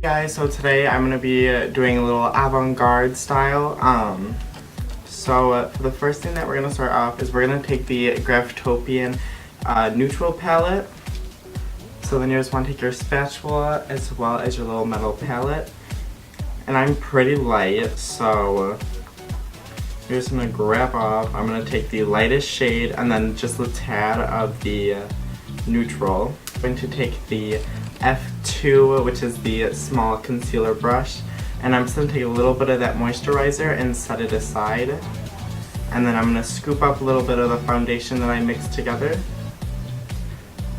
Guys, so today I'm going to be doing a little avant-garde style. For the first thing that we're going to start off is we're going to take the Graftopian neutral palette. So then you just want to take your spatula as well as your little metal palette. And I'm pretty light, so you're just going to grab off. I'm going to take the lightest shade and then just a tad of the neutral. I'm going to take the F2, which is the small concealer brush, and I'm just going to take a little bit of that moisturizer and set it aside. And then I'm going to scoop up a little bit of the foundation that I mixed together.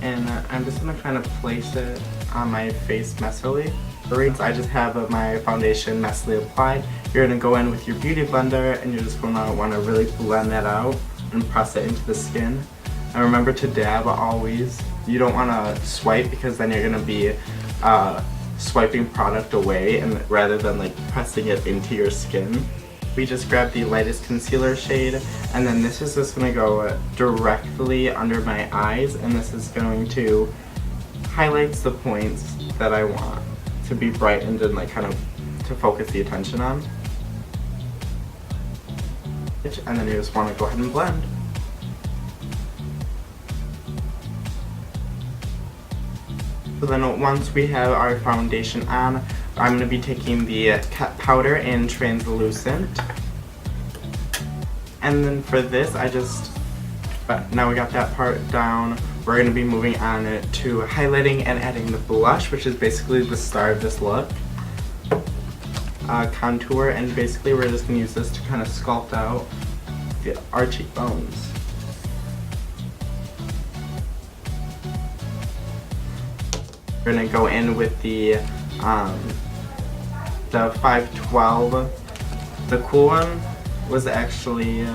And I'm just going to kind of place it on my face messily. I just have my foundation messily applied. You're going to go in with your beauty blender and you're just going to want to really blend that out and press it into the skin. And remember to dab always. You don't want to swipe because then you're going to be swiping product away and rather than like pressing it into your skin. We just grabbed the lightest concealer shade and then this is just going to go directly under my eyes, and this is going to highlight the points that I want to be brightened and like kind of to focus the attention on. And then you just want to go ahead and blend. So then once we have our foundation on, I'm going to be taking the cat powder in translucent. And then for this, now we got that part down, we're going to be moving on to highlighting and adding the blush, which is basically the star of this look. Contour, and basically we're just going to use this to kind of sculpt out our cheekbones. We're going to go in with the 512. The cool one was actually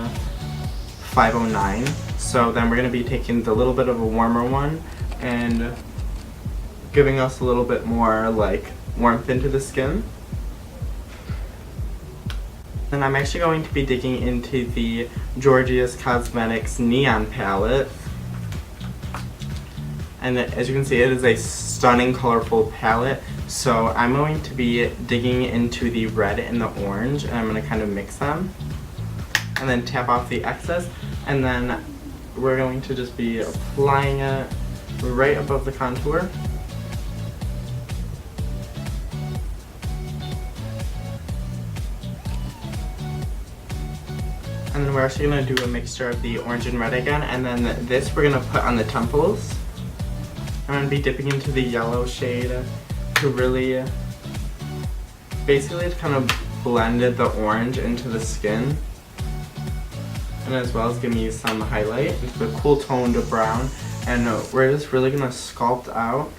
509. So then we're going to be taking the little bit of a warmer one and giving us a little bit more like warmth into the skin. Then I'm actually going to be digging into the Georgia's Cosmetics Neon Palette. And as you can see, it is a stunning colorful palette. So I'm going to be digging into the red and the orange, and I'm going to kind of mix them. And then tap off the excess, and then we're going to just be applying it right above the contour. And then we're actually going to do a mixture of the orange and red again, and then this we're going to put on the temples. I'm going to be dipping into the yellow shade to really, basically to kind of blended the orange into the skin. And as well as give me some highlight into the cool toned brown. And we're just really going to sculpt out.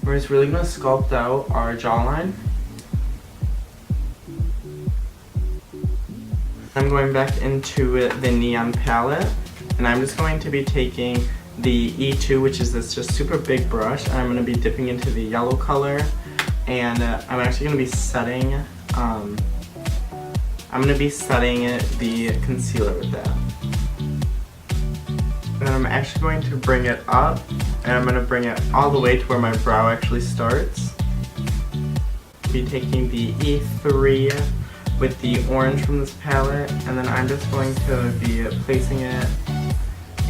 We're just really going to sculpt out our jawline. I'm going back into the Neon palette, and I'm just going to be taking the E2, which is this just super big brush, and I'm going to be dipping into the yellow color, and I'm actually going to be setting the concealer with that. And then I'm actually going to bring it up, and I'm going to bring it all the way to where my brow actually starts. Be taking the E3 with the orange from this palette, and then I'm just going to be placing it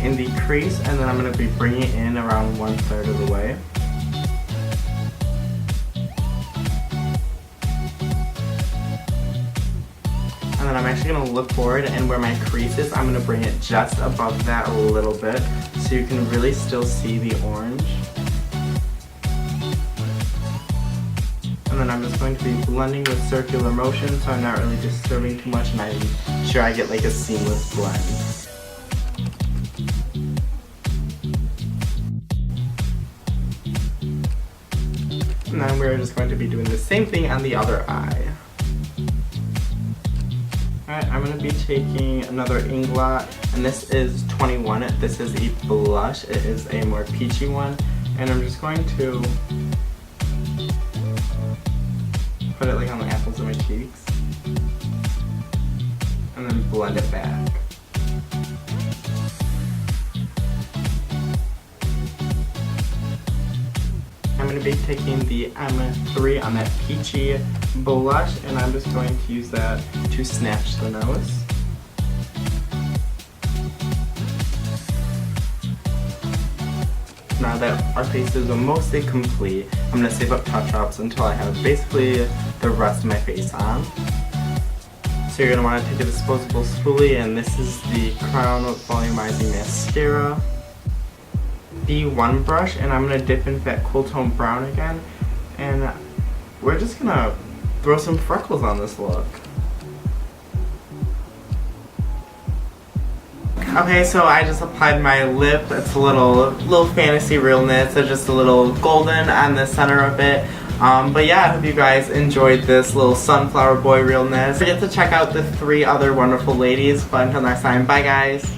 in the crease, and then I'm going to be bringing it in around 1/3 of the way. And then I'm actually going to look forward, and where my crease is, I'm going to bring it just above that a little bit so you can really still see the orange. And then I'm just going to be blending with circular motion so I'm not really disturbing too much, and I'm sure I get like a seamless blend. And then we're just going to be doing the same thing on the other eye. Alright, I'm going to be taking another Inglot, and this is 21. This is a blush. It is a more peachy one, and I'm just going to put it like on the apples of my cheeks, and then blend it back. going to be taking the M3 on that peachy blush, and I'm just going to use that to snatch the nose. Now that our face is mostly complete, I'm going to save up touch-ups until I have basically the rest of my face on. So you're going to want to take a disposable spoolie, and this is the Crown Volumizing Mascara. The one brush, and I'm going to dip into that Cool Tone Brown again, and we're just going to throw some freckles on this look. Okay, so I just applied my lip. It's a little fantasy realness. It's just a little golden on the center of it. But yeah, I hope you guys enjoyed this little sunflower boy realness. Don't forget to check out the 3 other wonderful ladies. But until next time, bye guys.